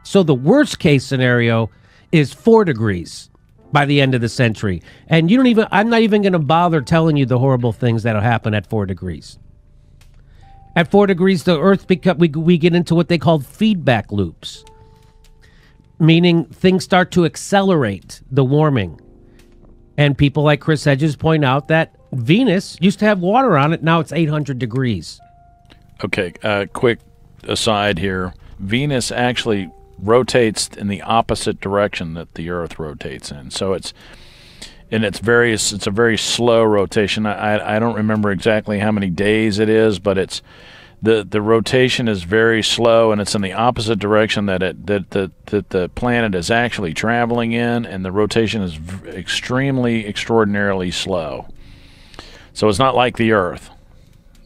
So the worst case scenario is 4 degrees by the end of the century. And I'm not even going to bother telling you the horrible things that'll happen at 4 degrees. At 4 degrees, the Earth we get into what they call feedback loops, meaning things start to accelerate the warming. And people like Chris Hedges point out that Venus used to have water on it. Now it's 800 degrees. Okay, quick aside here. Venus actually rotates in the opposite direction that the Earth rotates in. So it's a very slow rotation. I don't remember exactly how many days it is, but it's the rotation is very slow, and it's in the opposite direction that the planet is actually traveling in, and the rotation is extraordinarily slow. So it's not like the Earth.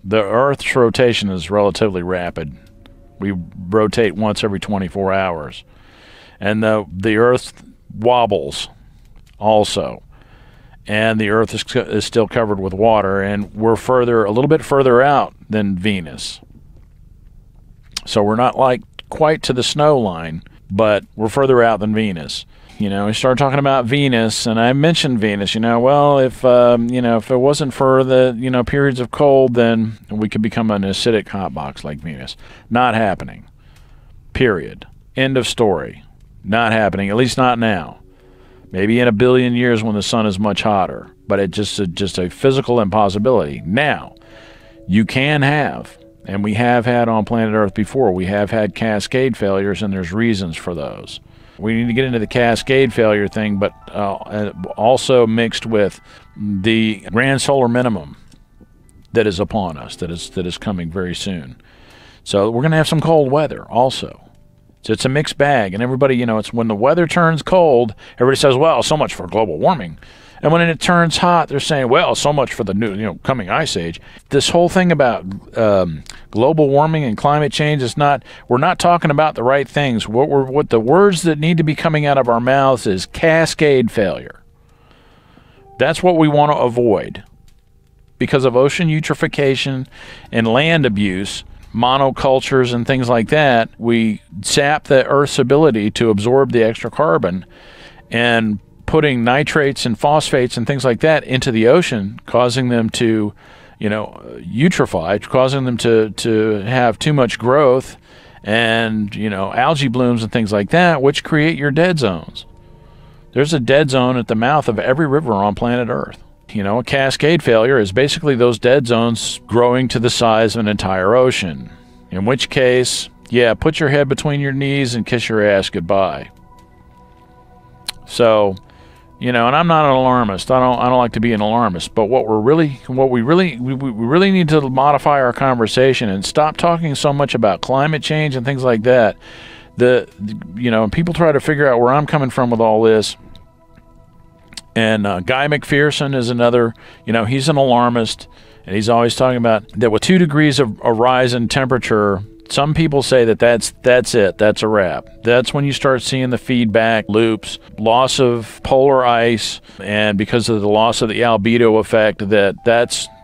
The Earth's rotation is relatively rapid. We rotate once every 24 hours. And the Earth wobbles also. And the Earth is still covered with water, and we're a little bit further out than Venus. So we're not like quite to the snow line, but we're further out than Venus. You know, we start talking about Venus, and I mentioned Venus. If it wasn't for the periods of cold, then we could become an acidic hotbox like Venus. Not happening. Period. End of story. Not happening. At least not now. Maybe in 1 billion years when the sun is much hotter, but it's just a physical impossibility. Now, you can have, and we have had on planet Earth before, we have had cascade failures, and there's reasons for those. We need to get into the cascade failure thing, but also mixed with the grand solar minimum that is upon us, that is coming very soon. So we're going to have some cold weather also. So it's a mixed bag, and everybody, it's when the weather turns cold, everybody says, well, so much for global warming. And when it turns hot, they're saying, well, so much for the new, coming ice age. This whole thing about global warming and climate change we're not talking about the right things. What the words that need to be coming out of our mouths is cascade failure. That's what we want to avoid. Because of ocean eutrophication and land abuse, monocultures and things like that, we sap the Earth's ability to absorb the extra carbon, and putting nitrates and phosphates and things like that into the ocean, causing them to, eutrophy, causing them to have too much growth and, algae blooms and things like that, which create your dead zones. There's a dead zone at the mouth of every river on planet Earth. A cascade failure is basically those dead zones growing to the size of an entire ocean. In which case, put your head between your knees and kiss your ass goodbye. So, and I'm not an alarmist. I don't like to be an alarmist. But we really need to modify our conversation and stop talking so much about climate change and things like that. People try to figure out where I'm coming from with all this. And Guy McPherson is another, he's an alarmist, and he's always talking about that with 2 degrees of a rise in temperature, some people say that's it, that's a wrap. That's when you start seeing the feedback loops, loss of polar ice, and because of the loss of the albedo effect,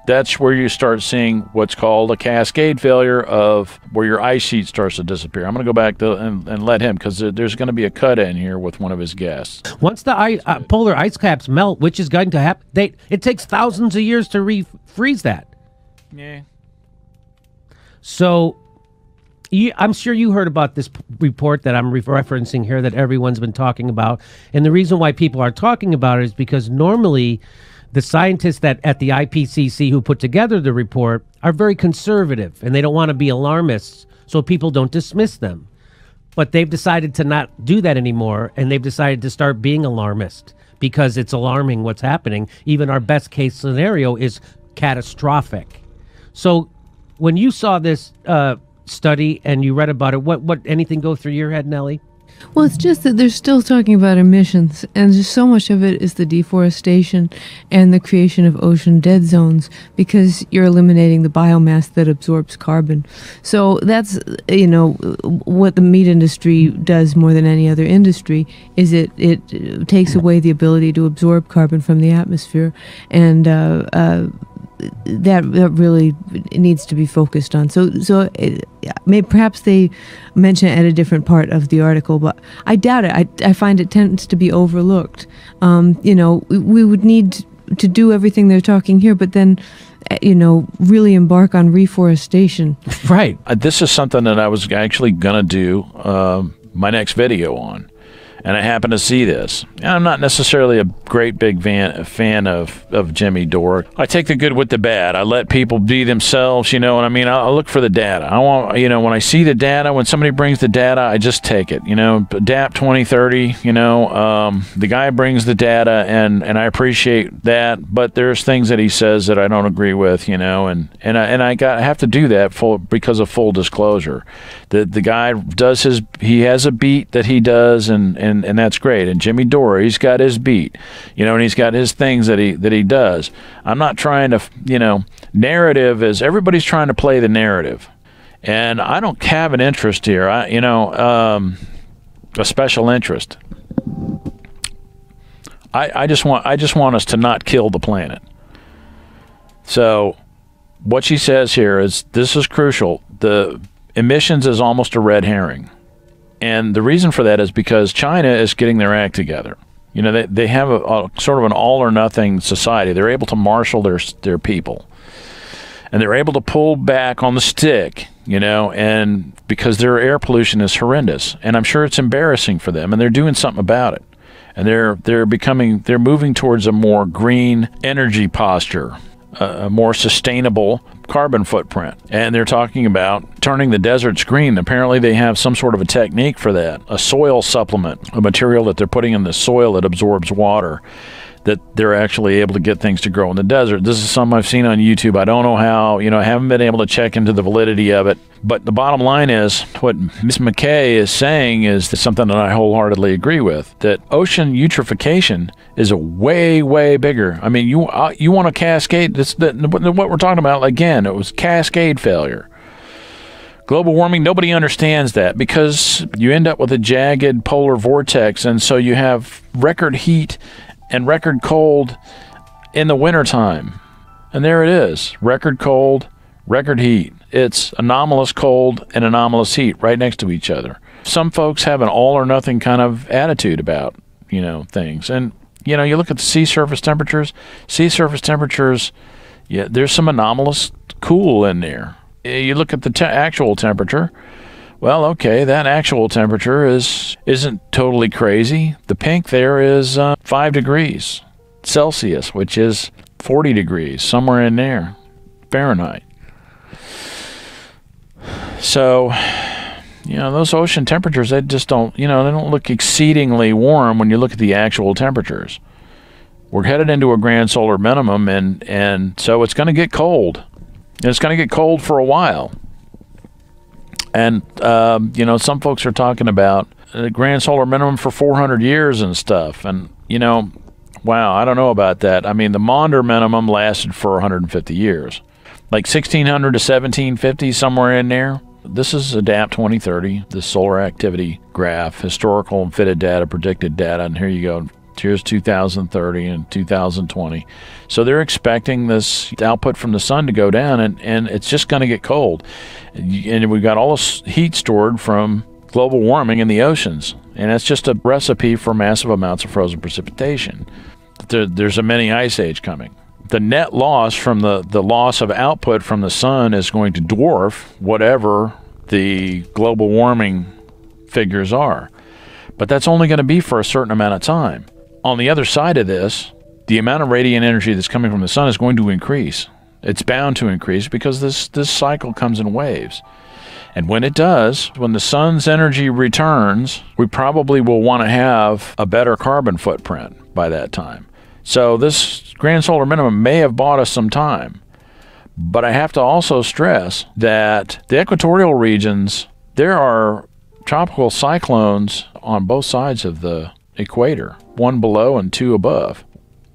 that's where you start seeing what's called a cascade failure of where your ice sheet starts to disappear. I'm going to go back and let him, because there's going to be a cut in here with one of his guests. Once the polar ice caps melt, which is going to happen, it takes thousands of years to refreeze that. Yeah. So I'm sure you heard about this report that I'm referencing here that everyone's been talking about. And the reason why people are talking about it is because normally the scientists at the IPCC who put together the report are very conservative, and they don't want to be alarmists, so people don't dismiss them. But they've decided to not do that anymore, and they've decided to start being alarmist because it's alarming what's happening. Even our best case scenario is catastrophic. So when you saw this study and you read about it, what anything go through your head, Nellie? Well, it's just that they're still talking about emissions, and just so much of it is the deforestation and the creation of ocean dead zones, because you're eliminating the biomass that absorbs carbon. So that's, what the meat industry does more than any other industry, is it takes away the ability to absorb carbon from the atmosphere, and that really needs to be focused on. So perhaps they mention it at a different part of the article, but I doubt it. I find it tends to be overlooked. We would need to do everything they're talking here, but then, really embark on reforestation. Right. This is something that I was actually going to do my next video on. And I happen to see this. And I'm not necessarily a great big fan of Jimmy Dore. I take the good with the bad. I let people be themselves, you know what I mean? I look for the data. I want, when I see the data, when somebody brings the data, I just take it. Adapt 2030, the guy brings the data, and I appreciate that. But there's things that he says that I don't agree with, and I have to do that because of full disclosure. The guy he has a beat that he does, and that's great. And Jimmy Dore, he's got his beat, and he's got his things that he does. I'm not trying to, narrative is everybody's trying to play the narrative, and I don't have an interest here. A special interest. I just want us to not kill the planet. So what she says here is this is crucial. The emissions is almost a red herring. And the reason for that is because China is getting their act together. They have a sort of an all-or-nothing society. They're able to marshal their people. And they're able to pull back on the stick, and because their air pollution is horrendous. And I'm sure it's embarrassing for them, and they're doing something about it. And they're moving towards a more green energy posture, a more sustainable carbon footprint. And they're talking about turning the deserts green. Apparently they have some sort of a technique for that, a soil supplement, a material that they're putting in the soil that absorbs water, that they're actually able to get things to grow in the desert. This is something I've seen on YouTube. I don't know how, I haven't been able to check into the validity of it. But the bottom line is, what Ms. McKay is saying is something that I wholeheartedly agree with, that ocean eutrophication is a way, way bigger. I mean, you want a cascade, what we're talking about, again, it was cascade failure. Global warming, nobody understands that because you end up with a jagged polar vortex, and so you have record heat and record cold in the wintertime. And there it is, record cold, record heat. It's anomalous cold and anomalous heat right next to each other. Some folks have an all or nothing kind of attitude about, things. And, you look at the sea surface temperatures. Sea surface temperatures, yeah, there's some anomalous cool in there. You look at the actual temperature. Well, okay, that actual temperature isn't totally crazy. The pink there is 5 degrees Celsius, which is 40 degrees, somewhere in there, Fahrenheit. So, those ocean temperatures, they just don't, they don't look exceedingly warm when you look at the actual temperatures. We're headed into a grand solar minimum, and so it's going to get cold. And it's going to get cold for a while. And, some folks are talking about a grand solar minimum for 400 years and stuff. And, wow, I don't know about that. I mean, the Maunder minimum lasted for 150 years. Like 1600 to 1750, somewhere in there. This is Adapt 2030, the solar activity graph, historical and fitted data, predicted data. And here you go. Here's 2030 and 2020. So they're expecting this output from the sun to go down, and it's just going to get cold. And we've got all this heat stored from global warming in the oceans, and that's just a recipe for massive amounts of frozen precipitation. There's a mini ice age coming. The net loss from the loss of output from the sun is going to dwarf whatever the global warming figures are. But that's only going to be for a certain amount of time. On the other side of this, the amount of radiant energy that's coming from the sun is going to increase. It's bound to increase because this cycle comes in waves. And when it does, when the sun's energy returns, we probably will want to have a better carbon footprint by that time. So this grand solar minimum may have bought us some time. But I have to also stress that the equatorial regions, there are tropical cyclones on both sides of the equator, one below and two above.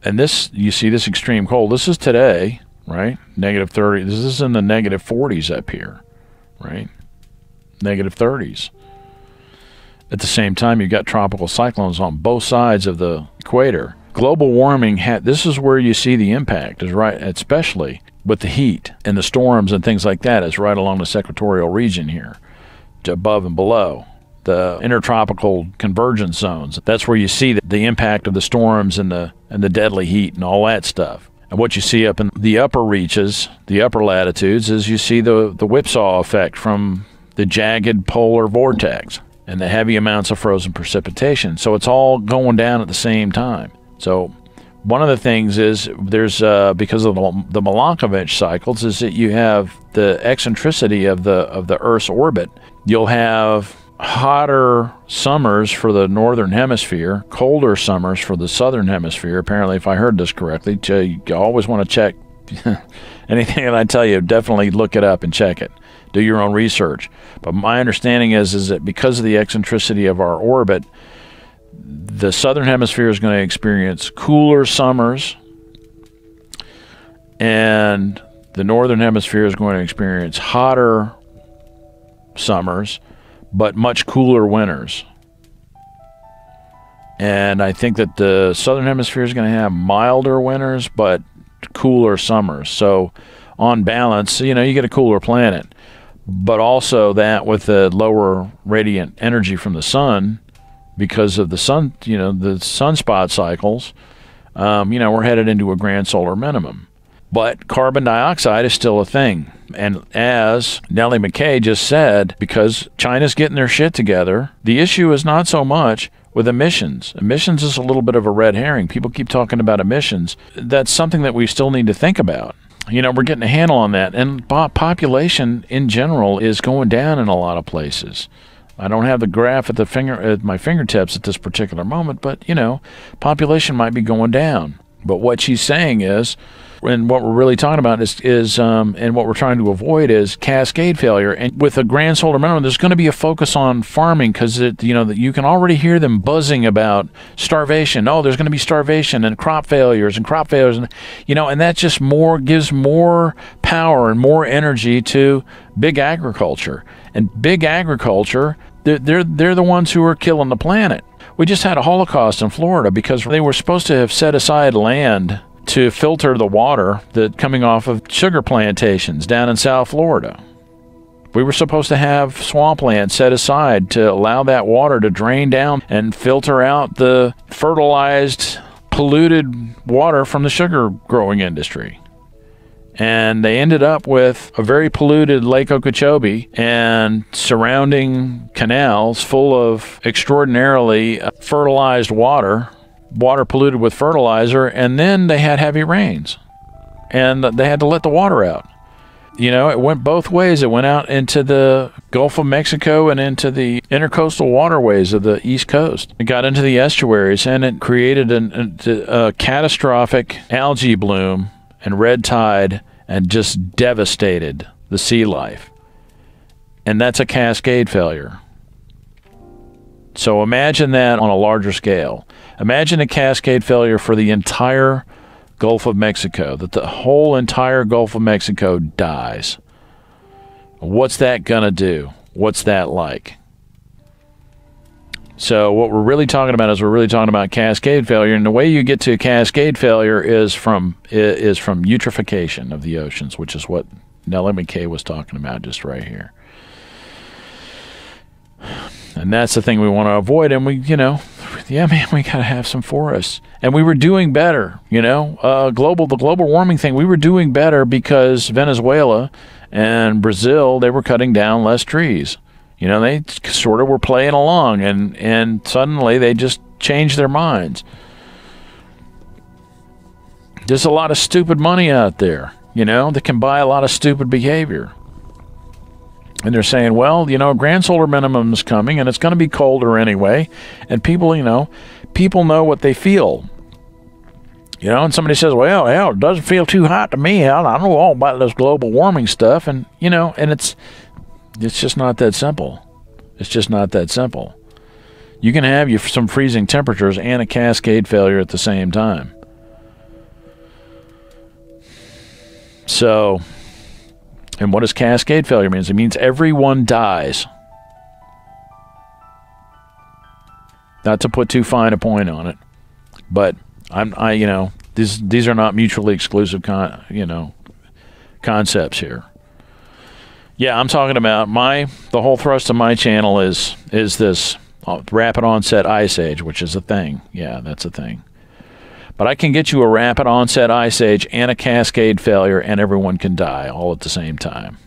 And this, you see this extreme cold. This is today, right? -30. This is in the -40s up here, right? -30s. At the same time, you've got tropical cyclones on both sides of the equator. Global warming, this is where you see the impact, is right, especially with the heat and the storms and things like that is right along the equatorial region here, above and below the intertropical convergence zones. That's where you see the impact of the storms and the deadly heat and all that stuff. And what you see up in the upper reaches, the upper latitudes, is you see the whipsaw effect from the jagged polar vortex and the heavy amounts of frozen precipitation. So it's all going down at the same time. So one of the things is there's, because of the Milankovitch cycles, is that you have the eccentricity of the Earth's orbit. You'll have hotter summers for the northern hemisphere, colder summers for the southern hemisphere. Apparently, if I heard this correctly, you always want to check anything that I tell you. Definitely look it up and check it. Do your own research. But my understanding is that because of the eccentricity of our orbit, the southern hemisphere is going to experience cooler summers, and the northern hemisphere is going to experience hotter summers, but much cooler winters. And I think that the southern hemisphere is going to have milder winters, but cooler summers. So on balance, you get a cooler planet. But also that with the lower radiant energy from the sun, because of the sun, the sunspot cycles, we're headed into a grand solar minimum. But carbon dioxide is still a thing. And as Nellie McKay just said, because China's getting their shit together, the issue is not so much with emissions. Emissions is a little bit of a red herring. People keep talking about emissions. That's something that we still need to think about. We're getting a handle on that. And population in general is going down in a lot of places. I don't have the graph at my fingertips at this particular moment, but, population might be going down. But what she's saying is, and what we're really talking about is and what we're trying to avoid is cascade failure. And with a grand solar minimum, there's going to be a focus on farming because you can already hear them buzzing about starvation. Oh, there's going to be starvation and crop failures, and and that just gives more power and more energy to big agriculture. And big agriculture, they're the ones who are killing the planet. We just had a Holocaust in Florida because they were supposed to have set aside land to filter the water that coming off of sugar plantations down in South Florida. We were supposed to have swampland set aside to allow that water to drain down and filter out the fertilized, polluted water from the sugar growing industry. And they ended up with a very polluted Lake Okeechobee and surrounding canals full of extraordinarily fertilized water polluted with fertilizer, and then they had heavy rains. And they had to let the water out. It went both ways. It went out into the Gulf of Mexico and into the intercoastal waterways of the East Coast. It got into the estuaries, and it created a catastrophic algae bloom and red tide and just devastated the sea life. And that's a cascade failure. So imagine that on a larger scale. Imagine a cascade failure for the entire Gulf of Mexico, that the whole entire Gulf of Mexico dies. What's that going to do? What's that like? So what we're really talking about cascade failure, and the way you get to cascade failure is from eutrophication of the oceans, which is what Nellie McKay was talking about just right here. And that's the thing we want to avoid. And we got to have some forests. And we were doing better, the global warming thing, we were doing better because Venezuela and Brazil, they were cutting down less trees. They sort of were playing along, and suddenly they just changed their minds. There's a lot of stupid money out there, that can buy a lot of stupid behavior. And they're saying, well, grand solar minimum is coming, and it's going to be colder anyway. And people know what they feel. And somebody says, well, it doesn't feel too hot to me. I know all about this global warming stuff. And, and it's just not that simple. It's just not that simple. You can have some freezing temperatures and a cascade failure at the same time. So, and what does cascade failure mean? It means everyone dies. Not to put too fine a point on it, but these are not mutually exclusive, concepts here. Yeah, I'm talking about the whole thrust of my channel is this rapid onset ice age, which is a thing. Yeah, that's a thing. But I can get you a rapid onset ice age and a cascade failure, and everyone can die all at the same time.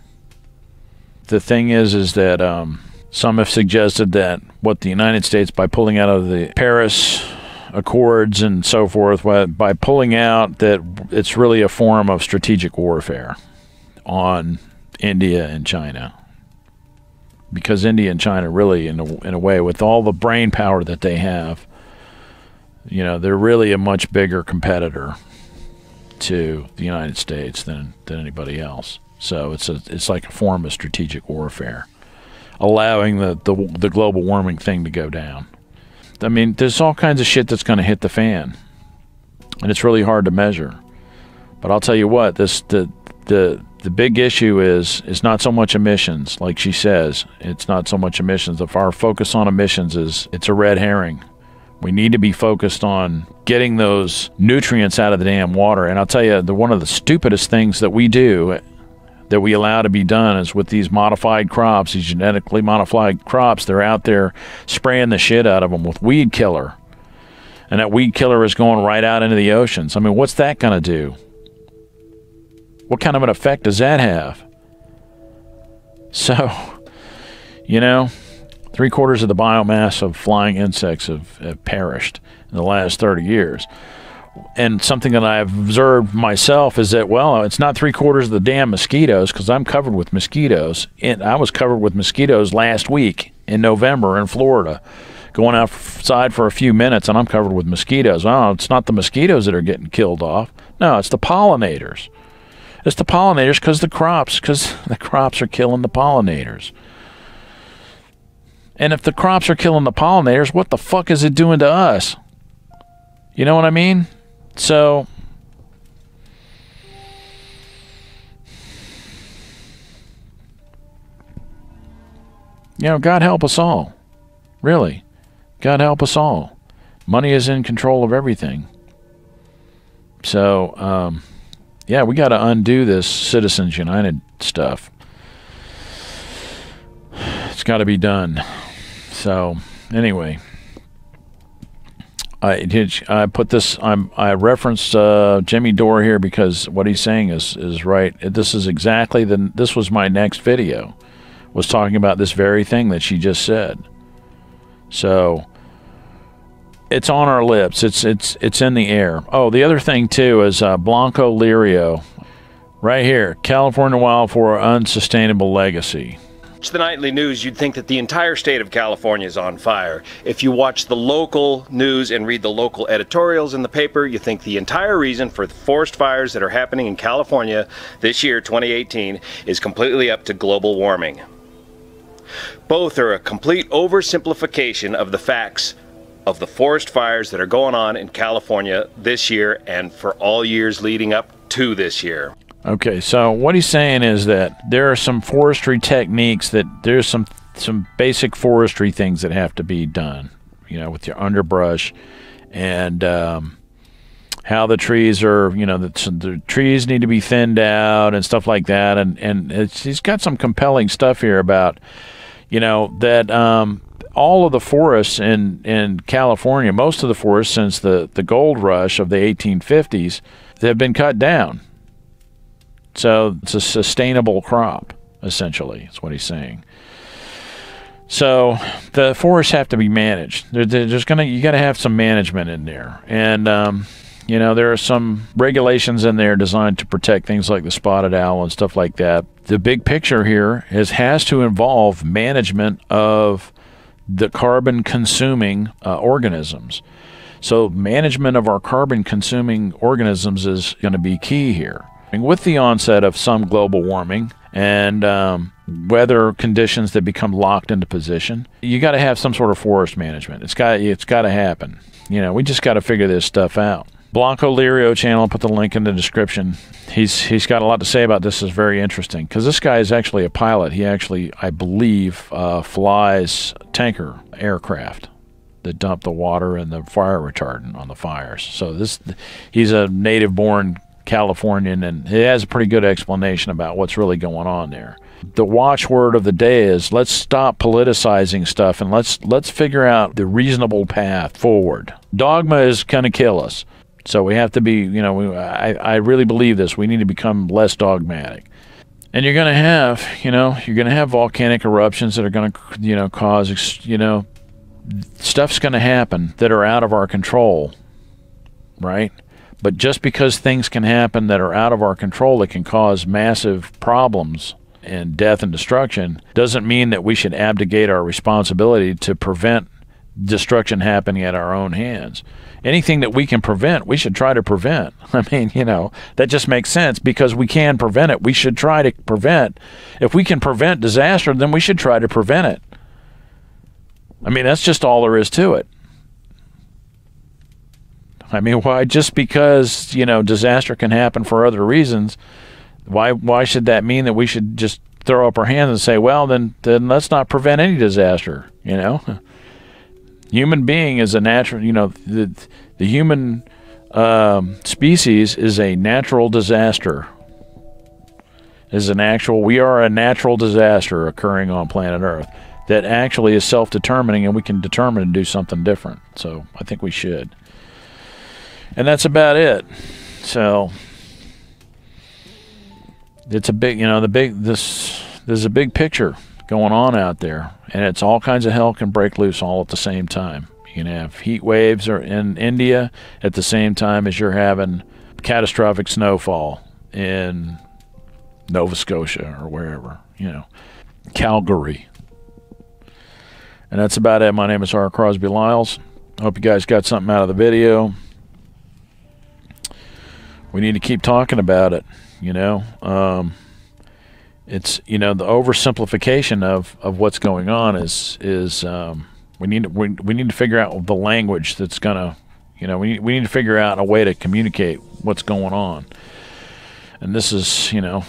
The thing is that some have suggested that what the United States, by pulling out of the Paris Accords and so forth, by pulling out, that it's really a form of strategic warfare on India and China. Because India and China really, in a way, with all the brain power that they have, you know, they're really a much bigger competitor to the United States than anybody else. So it's like a form of strategic warfare, allowing the global warming thing to go down. I mean, there's all kinds of shit that's going to hit the fan, and it's really hard to measure. But I'll tell you what, the big issue is not so much emissions, like she says. It's not so much emissions. If our focus on emissions it's a red herring. We need to be focused on getting those nutrients out of the damn water. And I'll tell you, one of the stupidest things that we do, that we allow to be done, is with these modified crops, these genetically modified crops. They're out there spraying the shit out of them with weed killer. And that weed killer is going right out into the oceans. I mean, what's that going to do? What kind of an effect does that have? So, you know, 3/4 of the biomass of flying insects have perished in the last 30 years. And something that I've observed myself is that, well, it's not 3/4 of the damn mosquitoes, because I'm covered with mosquitoes. And I was covered with mosquitoes last week in November in Florida, going outside for a few minutes, and I'm covered with mosquitoes. Well, it's not the mosquitoes that are getting killed off. No, it's the pollinators. It's the pollinators because the crops are killing the pollinators. And if the crops are killing the pollinators, what the fuck is it doing to us? You know what I mean? So, you know, God help us all. Really. God help us all. Money is in control of everything. So, yeah, we got to undo this Citizens United stuff. It's got to be done. So, anyway, I put this. I referenced Jimmy Dore here because what he's saying is right. This is exactly this was my next video, was talking about this very thing that she just said. So it's on our lips. It's in the air. Oh, the other thing too is blancolirio, right here. California wildfire unsustainable legacy. The nightly news, you'd think that the entire state of California is on fire. If you watch the local news and read the local editorials in the paper, you think the entire reason for the forest fires that are happening in California this year, 2018, is completely up to global warming. Both are a complete oversimplification of the facts of the forest fires that are going on in California this year and for all years leading up to this year. Okay, so what he's saying is that there are some forestry techniques, that there's some basic forestry things that have to be done, you know, with your underbrush and how the trees are, you know, the trees need to be thinned out and stuff like that. And he's got some compelling stuff here about, you know, that all of the forests in California, most of the forests since the gold rush of the 1850s, they have been cut down. So it's a sustainable crop, essentially, is what he's saying. So the forests have to be managed. You got to have some management in there. And, you know, there are some regulations in there designed to protect things like the spotted owl and stuff like that. The big picture here has to involve management of the carbon-consuming organisms. So management of our carbon-consuming organisms is going to be key here. With the onset of some global warming and weather conditions that become locked into position, you got to have some sort of forest management. It's got to happen. You know, we just got to figure this stuff out. blancolirio channel, I'll put the link in the description. He's got a lot to say about this. Is very interesting because this guy is actually a pilot. He actually, I believe, flies tanker aircraft that dump the water and the fire retardant on the fires. So he's a native-born Californian, and it has a pretty good explanation about what's really going on there. The watchword of the day is let's stop politicizing stuff and let's figure out the reasonable path forward. Dogma is going to kill us. So we have to be, you know, I really believe this. We need to become less dogmatic. And you're going to have, you know, you're going to have volcanic eruptions that are going to, you know, cause, you know, stuff's going to happen that are out of our control, right? But just because things can happen that are out of our control that can cause massive problems and death and destruction doesn't mean that we should abdicate our responsibility to prevent destruction happening at our own hands. Anything that we can prevent, we should try to prevent. I mean, you know, that just makes sense because we can prevent it. We should try to prevent. If we can prevent disaster, then we should try to prevent it. I mean, that's just all there is to it. I mean, why, just because, you know, disaster can happen for other reasons, why should that mean that we should just throw up our hands and say, well, then let's not prevent any disaster, you know? Human being is a natural, you know, the human species is a natural disaster. We are a natural disaster occurring on planet Earth that actually is self-determining, and we can determine to do something different. So I think we should. And that's about it. So it's a big, you know, there's a big picture going on out there, and it's all kinds of hell can break loose all at the same time. You can have heat waves or in India at the same time as you're having catastrophic snowfall in Nova Scotia or wherever, you know, Calgary. And that's about it. My name is R. Crosby Lyles. Hope you guys got something out of the video. We need to keep talking about it, you know. It's, you know, the oversimplification of what's going on is we need to figure out the language that's gonna, you know, we need to figure out a way to communicate what's going on. And this is, you know,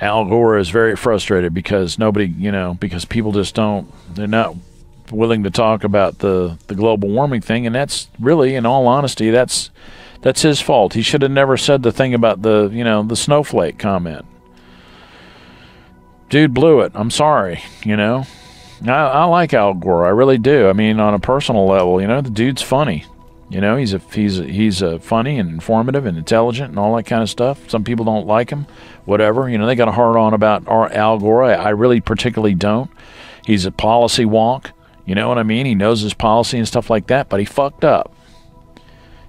Al Gore is very frustrated because nobody, you know, because people just they're not willing to talk about the global warming thing, and that's really, in all honesty, that's his fault. He should have never said the thing about the, you know, the snowflake comment. Dude blew it. I'm sorry, you know. I like Al Gore. I really do. I mean, on a personal level, you know, the dude's funny. You know, he's funny and informative and intelligent and all that kind of stuff. Some people don't like him, whatever. You know, they got a hard on about Al Gore. I really particularly don't. He's a policy wonk. You know what I mean? He knows his policy and stuff like that, but he fucked up.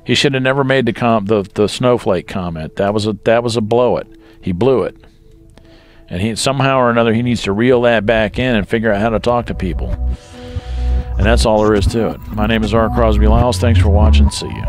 He should have never made the snowflake comment. That was a blow it. He blew it. And he somehow or another he needs to reel that back in and figure out how to talk to people. And that's all there is to it. My name is R. Crosby Lyles. Thanks for watching. See you.